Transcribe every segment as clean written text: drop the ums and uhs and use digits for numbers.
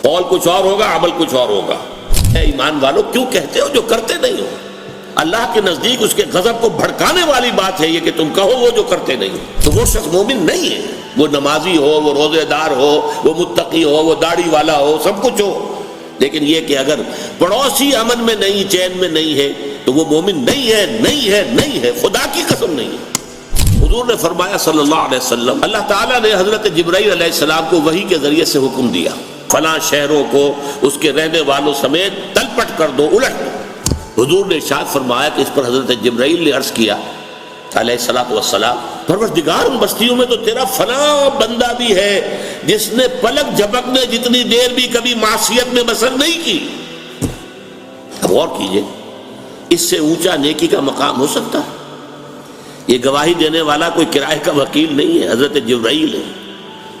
قول کچھ اور ہوگا، عمل کچھ اور ہوگا۔ اے ایمان والو کیوں کہتے ہو جو کرتے نہیں ہو؟ اللہ کے نزدیک اس کے غضب کو بھڑکانے والی بات ہے یہ کہ تم کہو وہ جو کرتے نہیں ہو۔ تو وہ شخص مومن نہیں ہے، وہ نمازی ہو، وہ روزے دار ہو، وہ متقی ہو، وہ داڑھی والا ہو، سب کچھ ہو، لیکن یہ کہ اگر پڑوسی امن میں نہیں، چین میں نہیں ہے تو وہ مومن نہیں ہے، نہیں ہے، نہیں ہے، خدا کی قسم نہیں ہے۔ حضور نے فرمایا صلی اللہ علیہ وسلم، اللہ تعالیٰ نے حضرت جبرائیل علیہ السلام کو وحی کے ذریعے سے حکم دیا، فلاں شہروں کو اس کے رہنے والوں سمیت تلپٹ کر دو، الٹ دو۔ حضور نے ارشاد فرمایا کہ اس پر حضرت جبرائیل نے عرض کیا علیہ السلام، پروردگار ان بستیوں میں تو تیرا فلاں بندہ بھی ہے جس نے پلک جھپکنے جتنی دیر بھی کبھی معصیت میں بسر نہیں کی۔ اب غور کیجئے، اس سے اونچا نیکی کا مقام ہو سکتا ہے؟ یہ گواہی دینے والا کوئی کرائے کا وکیل نہیں ہے، حضرت جبرائیل ہے،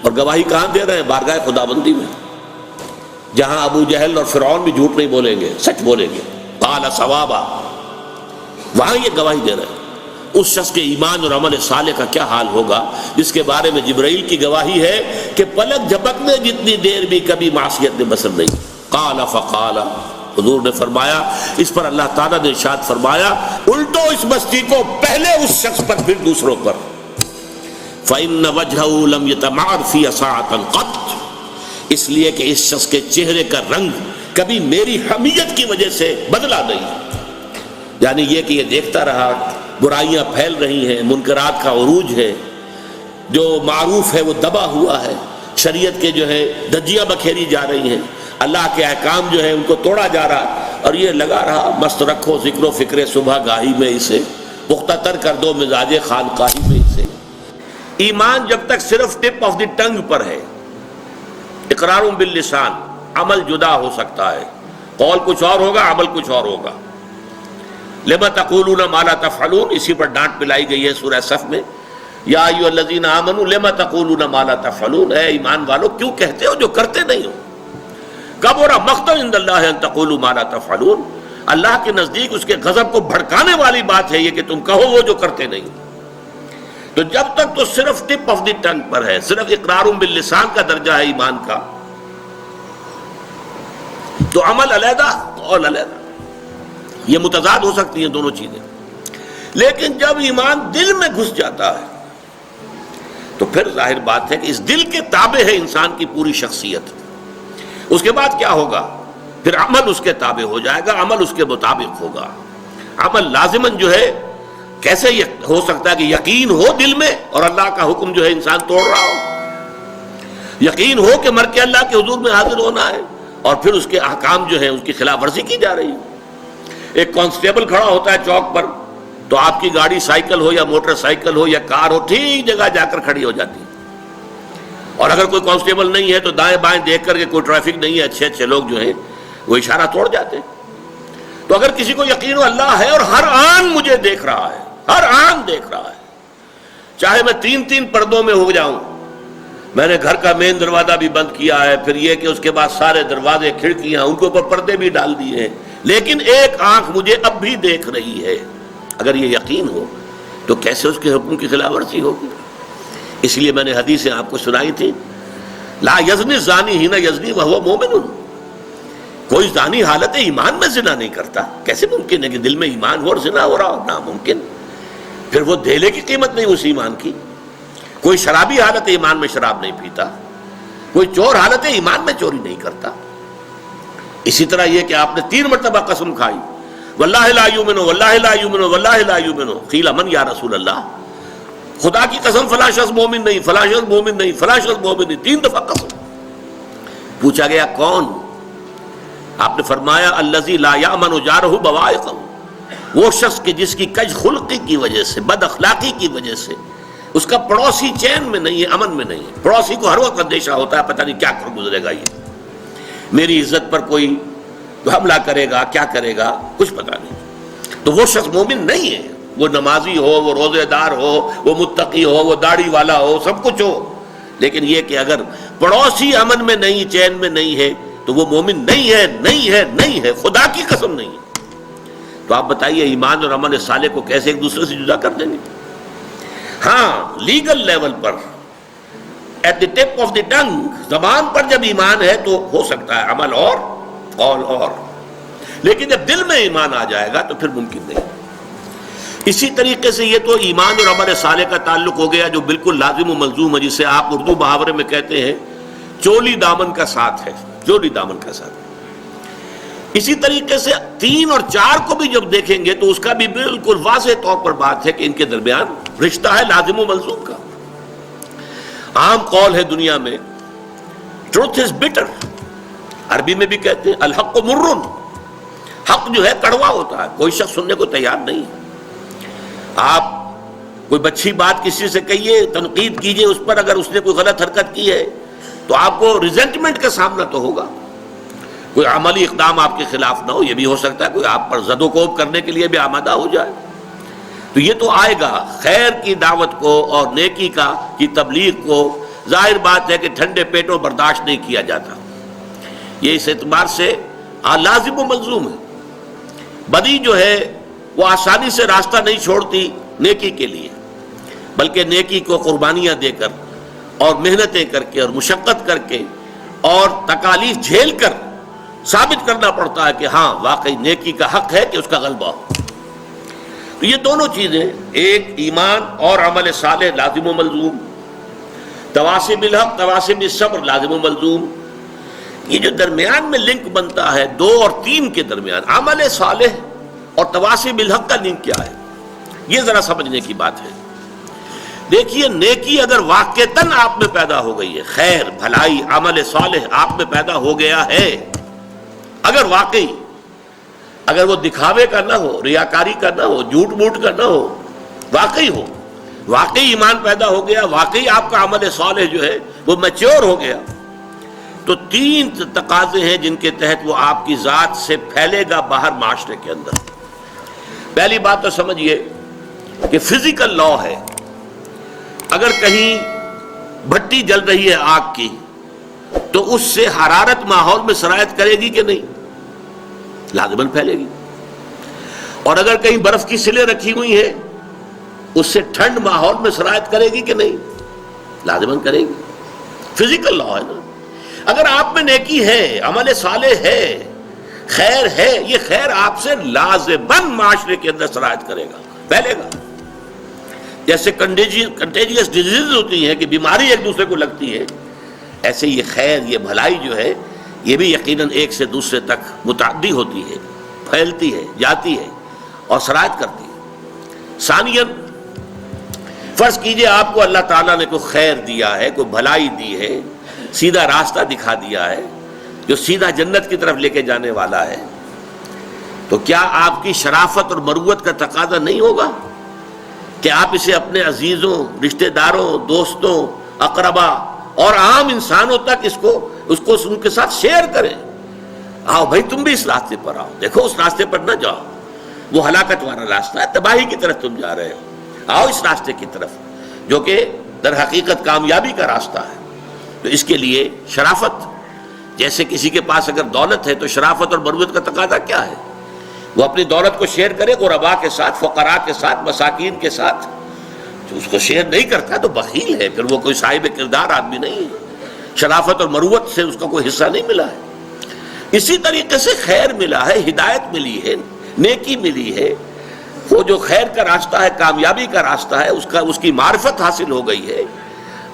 اور گواہی کہاں دے رہے ہیں؟ بارگاہ خداوندی میں، جہاں ابو جہل اور فرعون بھی جھوٹ نہیں بولیں گے، سچ بولیں گے، قال ثوابا، وہاں یہ گواہی دے رہے ہیں۔ اس شخص کے ایمان اور عمل صالح کا کیا حال ہوگا جس کے بارے میں جبرائیل کی گواہی ہے کہ پلک جھپکنے جتنی دیر بھی کبھی معصیت میں بسر نہیں۔ قال فقال، حضور نے فرمایا، اس پر اللہ تعالیٰ نے ارشاد فرمایا، الٹو اس بستی کو، پہلے اس شخص پر پھر دوسروں پر۔ فإن وجهه لم يتمعر في ساعة قط، اس لیے کہ اس شخص کے چہرے کا رنگ کبھی میری حمیت کی وجہ سے بدلا نہیں، یعنی یہ کہ یہ دیکھتا رہا برائیاں پھیل رہی ہیں، منکرات کا عروج ہے، جو معروف ہے وہ دبا ہوا ہے، شریعت کے جو ہے دھجیاں بکھیری جا رہی ہیں، اللہ کے احکام جو ہے ان کو توڑا جا رہا، اور یہ لگا رہا مست رکھو ذکر و فکر صبح گاہی میں اسے، پختہ تر کر دو مزاج خانقاہی میں اسے۔ ایمان جب تک صرف ٹپ آف دی ٹنگ پر ہے، اقرار باللسان، عمل جدا ہو سکتا ہے، قول کچھ اور ہوگا، عمل کچھ اور ہوگا۔ لما تقولون ما لا تفعلون، اسی پر ڈانٹ پلائی گئی ہے سورہ صف میں، یا ایھا الذین آمنوا لما تقولون ما لا تفعلون، اے ایمان والو کیوں کہتے ہو جو کرتے نہیں ہو؟ کبر مقتا عند اللہ ان تقولوا ما لا تفعلون، اللہ کے نزدیک اس کے غضب کو بھڑکانے والی بات ہے یہ کہ تم کہو وہ جو کرتے نہیں ہو۔ تو جب تک تو صرف ٹپ آف دی ٹنگ پر ہے، صرف اقرار باللسان کا درجہ ہے ایمان کا، تو عمل علیحدہ، قول علیحدہ، یہ متضاد ہو سکتی ہیں دونوں چیزیں۔ لیکن جب ایمان دل میں گھس جاتا ہے تو پھر ظاہر بات ہے کہ اس دل کے تابع ہے انسان کی پوری شخصیت۔ اس کے بعد کیا ہوگا؟ پھر عمل اس کے تابع ہو جائے گا، عمل اس کے مطابق ہوگا۔ عمل لازماً جو ہے، کیسے یہ ہو سکتا ہے کہ یقین ہو دل میں اور اللہ کا حکم جو ہے انسان توڑ رہا ہو؟ یقین ہو کہ مر کے اللہ کے حضور میں حاضر ہونا ہے، اور پھر اس کے احکام جو ہیں اس کی خلاف ورزی کی جا رہی ہے۔ ایک کانسٹیبل کھڑا ہوتا ہے چوک پر، تو آپ کی گاڑی سائیکل ہو یا موٹر سائیکل ہو یا کار ہو، ٹھیک جگہ جا کر کھڑی ہو جاتی ہے، اور اگر کوئی کانسٹیبل نہیں ہے تو دائیں بائیں دیکھ کر کے کوئی ٹریفک نہیں ہے، اچھے اچھے لوگ جو ہیں وہ اشارہ توڑ جاتے ہیں۔ تو اگر کسی کو یقین ہو اللہ ہے اور ہر آن مجھے دیکھ رہا ہے، ہر آن دیکھ رہا ہے، چاہے میں تین پردوں میں ہو جاؤں، میں نے گھر کا مین دروازہ بھی بند کیا ہے، پھر یہ کہ اس کے بعد سارے دروازے کھڑکیاں ان کے اوپر پردے بھی ڈال دیے ہیں، لیکن ایک آنکھ مجھے اب بھی دیکھ رہی ہے، اگر یہ یقین ہو تو کیسے اس کے حکم کی خلاف ورزی ہوگی؟ اس لیے میں نے حدیثیں آپ کو سنائی تھی، لا یزنی الزانی حین یزنی وہو مومن، کوئی زانی حالت ایمان میں زنا نہیں کرتا۔ کیسے ممکن ہے کہ دل میں ایمان ہو اور زنا ہو رہا ہو؟ ناممکن۔ پھر وہ دھیلے کی قیمت نہیں اس ایمان کی۔ کوئی شرابی حالت ایمان میں شراب نہیں پیتا، کوئی چور حالت ایمان میں چوری نہیں کرتا۔ اسی طرح یہ کہ آپ نے 3 مرتبہ قسم کھائی، واللہ لا یؤمن، واللہ لا یؤمن، واللہ لا یؤمن، قیل من یا رسول اللہ، خدا کی قسم فلاں شخص مومن نہیں، فلاں شخص مومن نہیں، فلاں شخص مومن نہیں، 3 دفعہ قسم۔ پوچھا گیا کون؟ آپ نے فرمایا الذی لا یأمن جارہ بوائقہ، وہ شخص کہ جس کی کج خلقی کی وجہ سے، بد اخلاقی کی وجہ سے اس کا پڑوسی چین میں نہیں ہے، امن میں نہیں ہے۔ پڑوسی کو ہر وقت اندیشہ ہوتا ہے پتہ نہیں کیا کر گزرے گا، یہ میری عزت پر کوئی حملہ کرے گا، کیا کرے گا، کچھ پتہ نہیں۔ تو وہ شخص مومن نہیں ہے، وہ نمازی ہو، وہ روزے دار ہو، وہ متقی ہو، وہ داڑھی والا ہو، سب کچھ ہو، لیکن یہ کہ اگر پڑوسی امن میں نہیں، چین میں نہیں ہے تو وہ مومن نہیں ہے، نہیں ہے، نہیں ہے، خدا کی قسم نہیں ہے۔ تو آپ بتائیے ایمان اور عمل صالح کو کیسے ایک دوسرے سے جدا کر دیں گے؟ ہاں لیگل لیول پر at the tip of the tongue, زبان پر جب ایمان ہے تو ہو سکتا ہے عمل اور قول اور، لیکن جب دل میں ایمان آ جائے گا تو پھر ممکن نہیں۔ اسی طریقے سے یہ تو ایمان اور عمل صالح کا تعلق ہو گیا جو بالکل لازم و ملزوم ہے، جسے آپ اردو محاورے میں کہتے ہیں چولی دامن کا ساتھ ہے، چولی دامن کا ساتھ۔ اسی طریقے سے 3 اور 4 کو بھی جب دیکھیں گے تو اس کا بھی بالکل واضح طور پر بات ہے کہ ان کے درمیان رشتہ ہے لازم و ملزوم کا۔ عام قول ہے دنیا میں ٹروتھ از بٹر، عربی میں بھی کہتے ہیں الحق مرن، حق جو ہے کڑوا ہوتا ہے، کوئی شخص سننے کو تیار نہیں۔ آپ کوئی اچھی بات کسی سے کہیے، تنقید کیجئے اس پر، اگر اس نے کوئی غلط حرکت کی ہے تو آپ کو ریزنٹمنٹ کا سامنا تو ہوگا، کوئی عملی اقدام آپ کے خلاف نہ ہو، یہ بھی ہو سکتا ہے کوئی آپ پر زد و کوب کرنے کے لیے بھی آمادہ ہو جائے، تو یہ تو آئے گا۔ خیر کی دعوت کو اور نیکی کی تبلیغ کو ظاہر بات ہے کہ ٹھنڈے پیٹوں برداشت نہیں کیا جاتا، یہ اس اعتبار سے لازم و ملزوم ہے۔ بدی جو ہے وہ آسانی سے راستہ نہیں چھوڑتی نیکی کے لیے، بلکہ نیکی کو قربانیاں دے کر اور محنتیں کر کے اور مشقت کر کے اور تکالیف جھیل کر ثابت کرنا پڑتا ہے کہ ہاں واقعی نیکی کا حق ہے کہ اس کا غلبہ ہو۔ تو یہ دونوں چیزیں، ایک ایمان اور عمل صالح لازم و ملزوم، تواصی بالحق تواصی بالصبر لازم و ملزوم، یہ جو درمیان میں لنک بنتا ہے 2 اور 3 کے درمیان، عمل صالح اور تواصی بالحق کا لنک کیا ہے، یہ ذرا سمجھنے کی بات ہے۔ دیکھیے نیکی اگر واقعتاً آپ میں پیدا ہو گئی ہے، خیر بھلائی عمل صالح آپ میں پیدا ہو گیا ہے، اگر واقعی، اگر وہ دکھاوے کا نہ ہو، ریاکاری کا نہ ہو، جھوٹ موٹ کا نہ ہو، واقعی ہو، واقعی ایمان پیدا ہو گیا، واقعی آپ کا عمل صالح جو ہے وہ میچور ہو گیا، تو 3 تقاضے ہیں جن کے تحت وہ آپ کی ذات سے پھیلے گا باہر معاشرے کے اندر۔ پہلی بات تو سمجھیے کہ فزیکل لا ہے، اگر کہیں بھٹی جل رہی ہے آگ کی تو اس سے حرارت ماحول میں سرایت کرے گی کہ نہیں؟ لازماً پھیلے گی۔ اور اگر کہیں برف کی سلیں رکھی ہوئی ہیں اس سے ٹھنڈ ماحول میں سرایت کرے گی کہ نہیں؟ لازماً کرے گی، فزیکل لا ہے نا۔ اگر آپ میں نیکی ہے، عمل صالح ہے، خیر ہے، یہ خیر آپ سے لازماً معاشرے کے اندر سرایت کرے گا، پھیلے گا۔ جیسے کنٹیجیس ڈیزیز ہوتی ہیں کہ بیماری ایک دوسرے کو لگتی ہے، ایسے یہ خیر، یہ بھلائی جو ہے یہ بھی یقیناً ایک سے دوسرے تک متعدی ہوتی ہے، پھیلتی ہے، جاتی ہے اور سرایت کرتی ہے۔ ثانیاً فرض کیجئے آپ کو اللہ تعالیٰ نے کوئی خیر دیا ہے، کوئی بھلائی دی ہے، سیدھا راستہ دکھا دیا ہے جو سیدھا جنت کی طرف لے کے جانے والا ہے، تو کیا آپ کی شرافت اور مروت کا تقاضا نہیں ہوگا کہ آپ اسے اپنے عزیزوں، رشتہ داروں، دوستوں، اقربا اور عام انسانوں تک اس کو ان کے ساتھ شیئر کریں؟ آؤ بھائی تم بھی اس راستے پر آؤ، دیکھو اس راستے پر نہ جاؤ، وہ ہلاکت والا راستہ ہے، تباہی کی طرف تم جا رہے ہو، آؤ اس راستے کی طرف جو کہ در حقیقت کامیابی کا راستہ ہے۔ تو اس کے لیے شرافت، جیسے کسی کے پاس اگر دولت ہے تو شرافت اور مروت کا تقاضا کیا ہے؟ وہ اپنی دولت کو شیئر کرے غرباء کے ساتھ، فقراء کے ساتھ، مساکین کے ساتھ۔ جو اس کو شیئر نہیں کرتا تو بخیل ہے، پھر وہ کوئی صاحب کردار آدمی نہیں ہے، شرافت اور مروت سے اس کا کوئی حصہ نہیں ملا ہے۔ اسی طریقے سے خیر ملا ہے، ہدایت ملی ہے، نیکی ملی ہے، وہ جو خیر کا راستہ ہے، کامیابی کا راستہ ہے، اس کی معرفت حاصل ہو گئی ہے،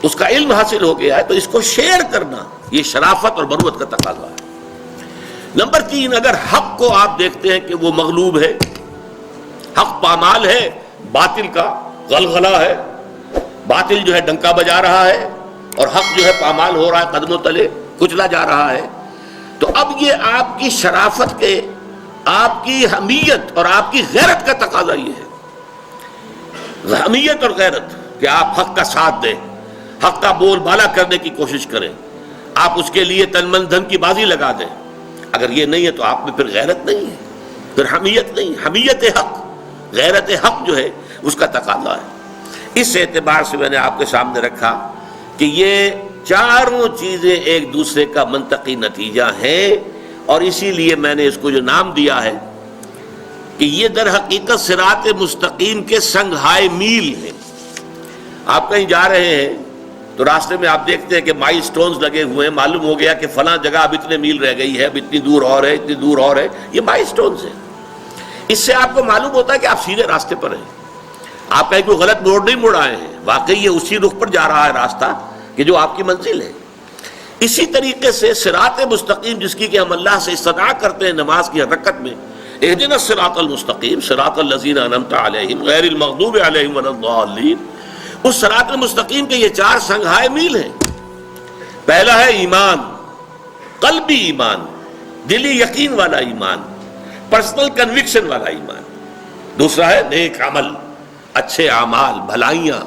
اس کا علم حاصل ہو گیا ہے، تو اس کو شیئر کرنا یہ شرافت اور مروت کا تقاضا ہے۔ نمبر 3، اگر حق کو آپ دیکھتے ہیں کہ وہ مغلوب ہے، حق پامال ہے، باطل کا غلغلہ ہے، باطل جو ہے ڈنکا بجا رہا ہے اور حق جو ہے پامال ہو رہا ہے، قدموں تلے کچلا جا رہا ہے، تو اب یہ آپ کی شرافت کے، آپ کی حمیت اور آپ کی غیرت کا تقاضا یہ ہے، حمیت اور غیرت، کہ آپ حق کا ساتھ دیں، حق کا بول بالا کرنے کی کوشش کریں، آپ اس کے لیے تن من دھن کی بازی لگا دیں۔ اگر یہ نہیں ہے تو آپ میں پھر غیرت نہیں ہے، پھر حمیت نہیں، حمیت حق، غیرت حق جو ہے اس کا تقاضا ہے۔ اس اعتبار سے میں نے آپ کے سامنے رکھا کہ یہ چاروں چیزیں ایک دوسرے کا منطقی نتیجہ ہیں، اور اسی لیے میں نے اس کو جو نام دیا ہے کہ یہ در حقیقت صراط مستقیم کے سنگھائے میل ہیں۔ آپ کہیں جا رہے ہیں تو راستے میں آپ دیکھتے ہیں کہ مائل سٹونز لگے ہوئے ہیں، معلوم ہو گیا کہ فلاں جگہ اب اتنے میل رہ گئی ہے، اب اتنی دور اور ہے، اتنی دور اور ہے، یہ مائل سٹونز ہیں۔ اس سے آپ کو معلوم ہوتا ہے کہ آپ سیدھے راستے پر ہیں، آپ کہیں کوئی غلط موڑ نہیں مڑ آئے ہیں، واقعی یہ اسی رخ پر جا رہا ہے راستہ کہ جو آپ کی منزل ہے۔ اسی طریقے سے صراط مستقیم جس کی کہ ہم اللہ سے استدعا کرتے ہیں نماز کی حرکت میں، اہدنا الصراط المستقیم صراط الذین انعمت علیہم غیر المغضوب علیہم ولا الضالین، اس صراط المستقیم کے یہ 4 سنگھائے میل ہیں۔ پہلا ہے ایمان، قلبی ایمان، دلی یقین والا ایمان، پرسنل کنوکشن والا ایمان۔ دوسرا ہے نیک عمل، اچھے اعمال، بھلائیاں،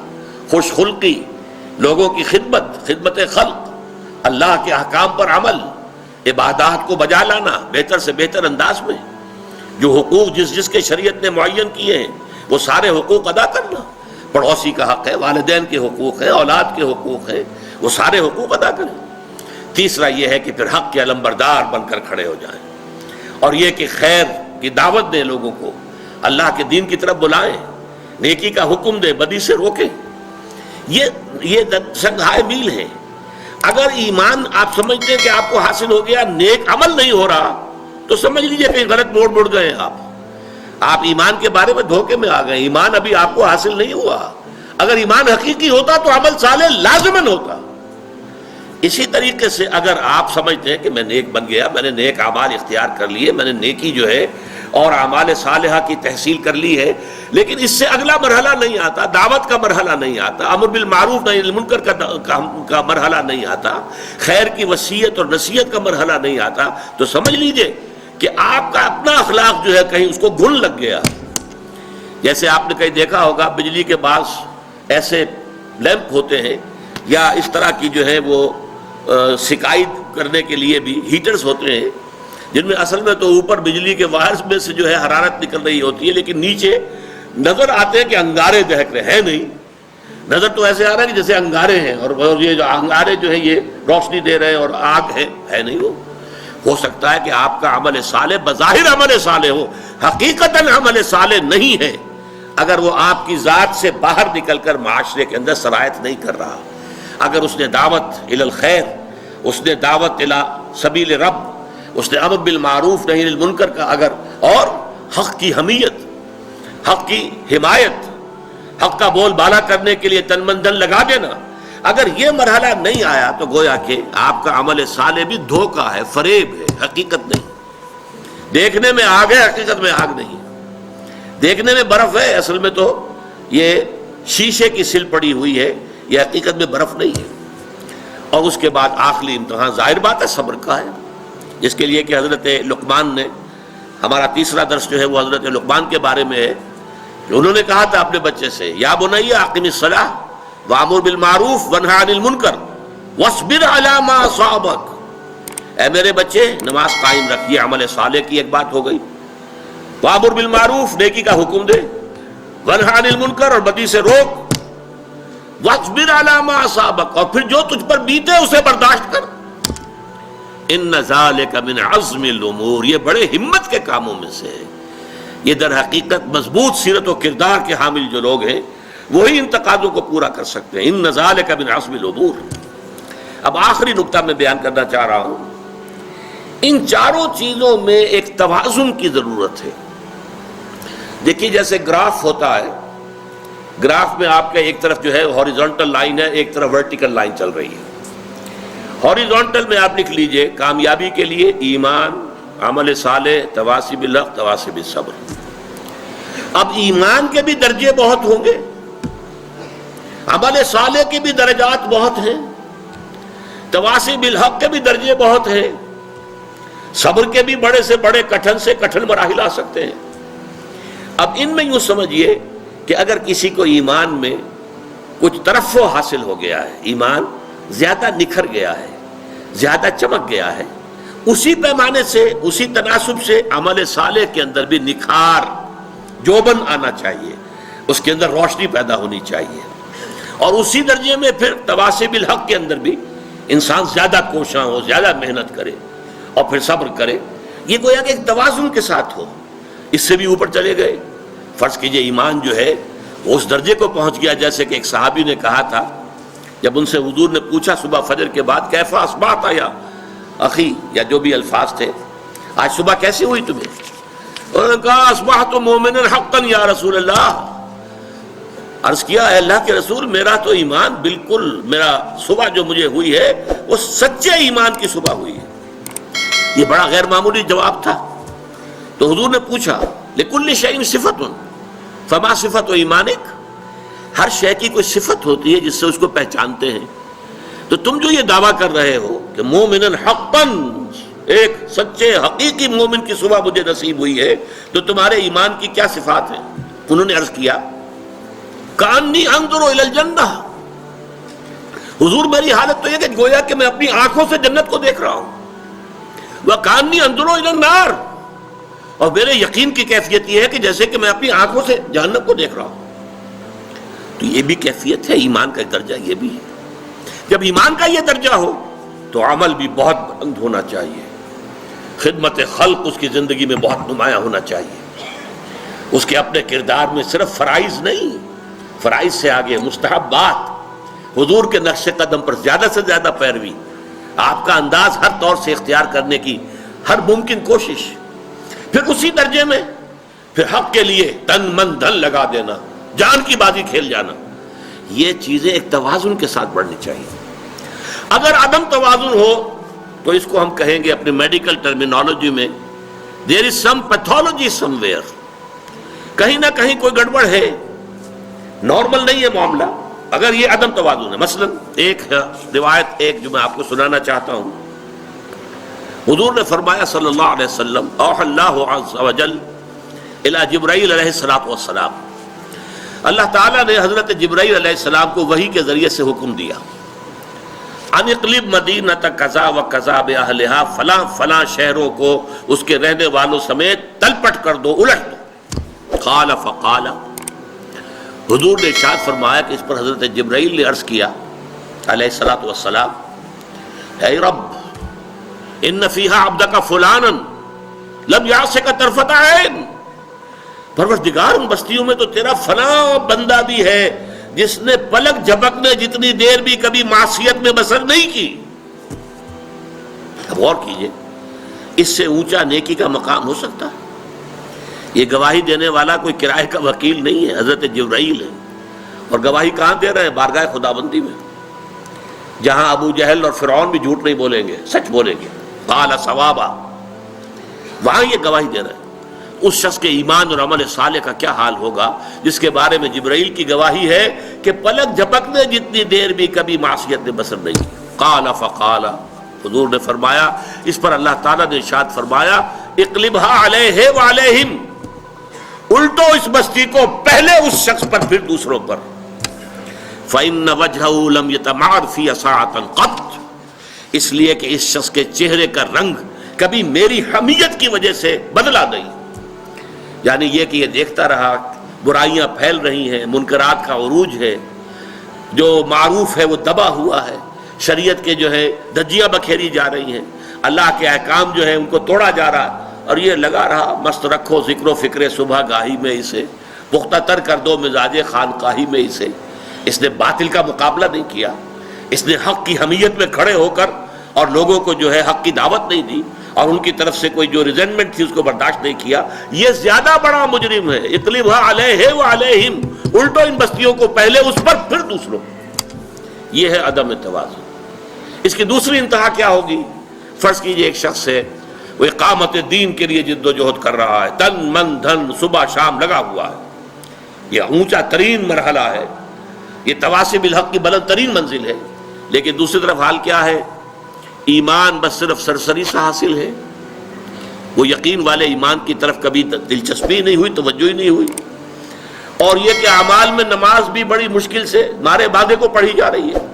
خوش خلقی، لوگوں کی خدمت خلق، اللہ کے احکام پر عمل، عبادات کو بجا لانا بہتر سے بہتر انداز میں، جو حقوق جس کے شریعت نے معین کیے ہیں وہ سارے حقوق ادا کرنا، پڑوسی کا حق ہے، والدین کے حقوق ہیں، اولاد کے حقوق ہیں، وہ سارے حقوق ادا کریں۔ تیسرا یہ ہے کہ پھر حق کے علمبردار بن کر کھڑے ہو جائیں، اور یہ کہ خیر کی دعوت دیں، لوگوں کو اللہ کے دین کی طرف بلائیں، نیکی کا حکم دیں، بدی سے روکیں۔ یہ سنگھائے میل ہے۔ اگر ایمان آپ سمجھتے ہیں کہ آپ کو حاصل ہو گیا، نیک عمل نہیں ہو رہا، تو سمجھ لیجئے کہ غلط موڑ مڑ گئے آپ ایمان کے بارے میں دھوکے میں آ گئے، ایمان ابھی آپ کو حاصل نہیں ہوا۔ اگر ایمان حقیقی ہوتا تو عمل صالح لازماً ہوتا۔ اسی طریقے سے اگر آپ سمجھتے ہیں کہ میں نیک بن گیا، میں نے نیک اعمال اختیار کر لیے، میں نے نیکی جو ہے اور اعمال صالحہ کی تحصیل کر لی ہے، لیکن اس سے اگلا مرحلہ نہیں آتا، دعوت کا مرحلہ نہیں آتا، امر بالمعروف نہی عن المنکر کا مرحلہ نہیں آتا، خیر کی وصیت اور نصیحت کا مرحلہ نہیں آتا، تو سمجھ لیجئے کہ آپ کا اپنا اخلاق جو ہے کہیں اس کو گھن لگ گیا۔ جیسے آپ نے کہیں دیکھا ہوگا بجلی کے بعض ایسے لیمپ ہوتے ہیں یا اس طرح کی جو ہے وہ سکائی کرنے کے لیے بھی ہیٹرز ہوتے ہیں، جن میں اصل میں تو اوپر بجلی کے وائرز میں سے جو ہے حرارت نکل رہی ہوتی ہے، لیکن نیچے نظر آتے ہیں کہ انگارے دہک رہے ہیں، نہیں، نظر تو ایسے آ رہا ہے کہ جیسے انگارے ہیں، اور یہ جو انگارے جو ہیں یہ روشنی دے رہے ہیں اور آگ ہے نہیں۔ وہ ہو سکتا ہے کہ آپ کا عمل صالح بظاہر عمل صالح ہو، حقیقتاً عمل صالح نہیں ہے، اگر وہ آپ کی ذات سے باہر نکل کر معاشرے کے اندر سرایت نہیں کر رہا۔ اگر اس نے دعوت الی الخیر، اس نے دعوت الی سبیل رب، اس نے امر بالمعروف نہی عن المنکر کا اگر، اور حق کی حمیت، حق کی حمایت، حق کا بول بالا کرنے کے لیے تن من دھن لگا دینا، اگر یہ مرحلہ نہیں آیا تو گویا کہ آپ کا عمل صالح بھی دھوکہ ہے، فریب ہے، حقیقت نہیں۔ دیکھنے میں آگ ہے، حقیقت میں آگ نہیں۔ دیکھنے میں برف ہے، اصل میں تو یہ شیشے کی سل پڑی ہوئی ہے، یہ حقیقت میں برف نہیں ہے۔ اور اس کے بعد آخری امتحان ظاہر بات ہے صبر کا ہے، جس کے لیے کہ حضرت لقمان نے، ہمارا تیسرا درس جو ہے وہ حضرت لقمان کے بارے میں ہے، کہ انہوں نے کہا تھا اپنے بچے سے، یا بنی اقم الصلاۃ وامر بالمعروف وانہی عن المنکر واصبر علی ما اصابک، اے میرے بچے نماز قائم رکھیے، عمل صالح کی ایک بات ہو گئی، وامر بالمعروف نیکی کا حکم دے، وانہی عن المنکر اور بدی سے روک، واصبر علی ما اصابک اور پھر جو تجھ پر بیتے اسے برداشت کر، ان ذالک من عزم الامور، یہ بڑے ہمت کے کاموں میں سے ہے۔ یہ در حقیقت مضبوط سیرت و کردار کے حامل جو لوگ ہیں وہی ان تقاضوں کو پورا کر سکتے ہیں۔ ان ذالک من عزم الامور۔ اب آخری نقطہ میں بیان کرنا چاہ رہا ہوں، ان چاروں چیزوں میں ایک توازن کی ضرورت ہے۔ دیکھیے جیسے گراف ہوتا ہے، گراف میں آپ کا ایک طرف جو ہے ہاریزونٹل لائن ہے، ایک طرف ورٹیکل لائن چل رہی ہے۔ ہاریزونٹل میں آپ لکھ لیجئے کامیابی کے لیے ایمان، عمل صالح، تواصی بالحق، تواصی بالصبر۔ اب ایمان کے بھی درجے بہت ہوں گے، عمل صالح کے بھی درجات بہت ہیں، تواصی بالحق کے بھی درجے بہت ہیں، صبر کے بھی بڑے سے بڑے کٹھن سے کٹھن مراحل آ سکتے ہیں۔ اب ان میں یوں سمجھیے کہ اگر کسی کو ایمان میں کچھ ترفع حاصل ہو گیا ہے، ایمان زیادہ نکھر گیا ہے، زیادہ چمک گیا ہے، اسی پیمانے سے، اسی تناسب سے عمل صالح کے اندر بھی نکھار، جوبن آنا چاہیے، اس کے اندر روشنی پیدا ہونی چاہیے، اور اسی درجے میں پھر تواصی بالحق کے اندر بھی انسان زیادہ کوشاں ہو، زیادہ محنت کرے اور پھر صبر کرے۔ یہ گویا کہ ایک توازن کے ساتھ ہو۔ اس سے بھی اوپر چلے گئے، فرض کیجئے ایمان جو ہے وہ اس درجے کو پہنچ گیا جیسے کہ ایک صحابی نے کہا تھا، جب ان سے حضور نے پوچھا صبح فجر کے بعد کیفا اصبحت یا اخی، یا جو بھی الفاظ تھے، آج صبح کیسی ہوئی تمہیں؟ انہوں نے کہا اصبحت مومنا حقا یا رسول اللہ، عرض کیا اے اللہ کے رسول میرا تو ایمان بالکل، میرا صبح جو مجھے ہوئی ہے وہ سچے ایمان کی صبح ہوئی ہے۔ یہ بڑا غیر معمولی جواب تھا۔ تو حضور نے پوچھا لکل شیء صفت فما صفت ایمانک، ہر شے کی کوئی صفت ہوتی ہے جس سے اس کو پہچانتے ہیں، تو تم جو یہ دعویٰ کر رہے ہو کہ مومن حقا، ایک سچے حقیقی مومن کی صبح مجھے نصیب ہوئی ہے، تو تمہارے ایمان کی کیا صفات ہیں؟ انہوں نے عرض کیا کانی انظر الی الجنہ، حضور میری حالت تو یہ کہ گویا کہ میں اپنی آنکھوں سے جنت کو دیکھ رہا ہوں، وکانی انظر الی النار، اور میرے یقین کی کیفیت یہ ہے کہ جیسے کہ میں اپنی آنکھوں سے جہنم کو دیکھ رہا ہوں۔ تو یہ بھی کیفیت ہے، ایمان کا درجہ یہ بھی ہے۔ جب ایمان کا یہ درجہ ہو تو عمل بھی بہت بلند ہونا چاہیے، خدمت خلق اس کی زندگی میں بہت نمایاں ہونا چاہیے، اس کے اپنے کردار میں صرف فرائض نہیں، فرائض سے آگے مستحبات، حضور کے نقش قدم پر زیادہ سے زیادہ پیروی، آپ کا انداز ہر طور سے اختیار کرنے کی ہر ممکن کوشش، پھر اسی درجے میں پھر حق کے لیے تن من دھن لگا دینا، جان کی بازی کھیل جانا، یہ چیزیں ایک توازن کے ساتھ بڑھنی چاہیے۔ اگر عدم توازن ہو تو اس کو ہم کہیں گے اپنے میڈیکل ٹرمینالوجی میں there is some pathology somewhere، کہیں نہ کہیں کوئی گڑبڑ ہے، نارمل نہیں ہے معاملہ اگر یہ عدم توازن ہے۔ مثلا ایک روایت جو میں آپ کو سنانا چاہتا ہوں، حضور نے فرمایا صلی اللہ علیہ وسلم اوحى اللہ عز وجل الی جبرائیل علیہ السلام، اللہ تعالیٰ نے حضرت جبرائیل علیہ السلام کو وحی کے ذریعے سے حکم دیا، ان اقلب مدینۃ کذا و کذا باہلھا، فلاں فلاں شہروں کو اس کے رہنے والوں سمیت تلپٹ کر دو، الٹ دو۔ قال فقال، حضور نے ارشاد فرمایا کہ اس پر حضرت جبرائیل نے عرض کیا علیہ السلام، اے رب ان فیہا عبدک فلانا لم یعصک طرفۃ عین، پروردگار ان بستیوں میں تو تیرا فلاں بندہ بھی ہے جس نے پلک جھپکنے جتنی دیر بھی کبھی معصیت میں بسر نہیں کی۔ اب غور کیجئے، اس سے اونچا نیکی کا مقام ہو سکتا ہے؟ یہ گواہی دینے والا کوئی کرائے کا وکیل نہیں ہے، حضرت جبرائیل ہے، اور گواہی کہاں دے رہے ہیں؟ بارگاہ خداوندی میں، جہاں ابو جہل اور فرعون بھی جھوٹ نہیں بولیں گے، سچ بولیں گے، قال ثوابا، وہاں یہ گواہی دے رہے ہیں۔ اس شخص کے ایمان اور عمل صالح کا کیا حال ہوگا جس کے بارے میں جبرائیل کی گواہی ہے کہ پلک جھپکنے جتنی دیر بھی کبھی معصیت میں بسر نہیں کی۔ قال فقال، حضور نے فرمایا، اس پر اللہ تعالیٰ نے ارشاد فرمایا اقلبھا علیہ وعلیہم، الٹو اس بستی کو پہلے اس شخص پر پھر دوسروں پر۔ فإن وجهه لم يتمعر في ساعة قط، اس لیے کہ اس شخص کے چہرے کا رنگ کبھی میری حمیت کی وجہ سے بدلا نہیں، یعنی یہ کہ یہ دیکھتا رہا برائیاں پھیل رہی ہیں، منکرات کا عروج ہے، جو معروف ہے وہ دبا ہوا ہے، شریعت کے جو ہے دھجیاں بکھیری جا رہی ہیں، اللہ کے احکام جو ہیں ان کو توڑا جا رہا ہے، اور یہ لگا رہا مست رکھو ذکر و فکر صبح گاہی میں اسے، پختہ تر کر دو مزاج خانقاہی میں اسے۔ اس نے باطل کا مقابلہ نہیں کیا، اس نے حق کی حمیت میں کھڑے ہو کر اور لوگوں کو جو ہے حق کی دعوت نہیں دی، اور ان کی طرف سے کوئی جو ریزنمنٹ تھی اس کو برداشت نہیں کیا، یہ زیادہ بڑا مجرم ہے۔ اقلبھا علیہ وعلیہم، الٹو ان بستیوں کو پہلے اس پر پھر دوسروں، یہ ہے عدم توازن۔ اس کی دوسری انتہا کیا ہوگی؟ فرض کیجئے ایک شخص ہے، وہ اقامت دین کے لیے جد و جہد کر رہا ہے، تن من دھن صبح شام لگا ہوا ہے، یہ اونچا ترین مرحلہ ہے، یہ تواصی بالحق کی بلند ترین منزل ہے، لیکن دوسری طرف حال کیا ہے؟ ایمان بس صرف سرسری سا حاصل ہے، وہ یقین والے ایمان کی طرف کبھی دلچسپی نہیں ہوئی، توجہ ہی نہیں ہوئی، اور یہ کہ اعمال میں نماز بھی بڑی مشکل سے مارے باندھے کو پڑھی جا رہی ہے۔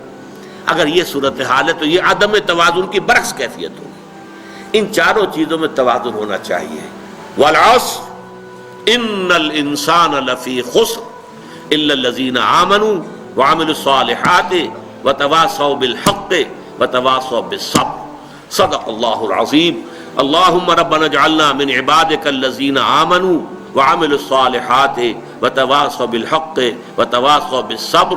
اگر یہ صورتحال ہے تو یہ عدم توازن کی برعکس کیفیت ہوگی۔ ان چاروں چیزوں میں توازن ہونا چاہیے۔ والعصر ان الانسان لفی خسر الا الذین آمنوا وعملوا الصالحات وتواصوا بالحق وتواصوا بالصبر، صدق اللہ العظیم۔ اللہم ربنا اجعلنا من عبادک الذین آمنوا وعملوا الصالحات وتواصوا بالحق وتواصوا بالصبر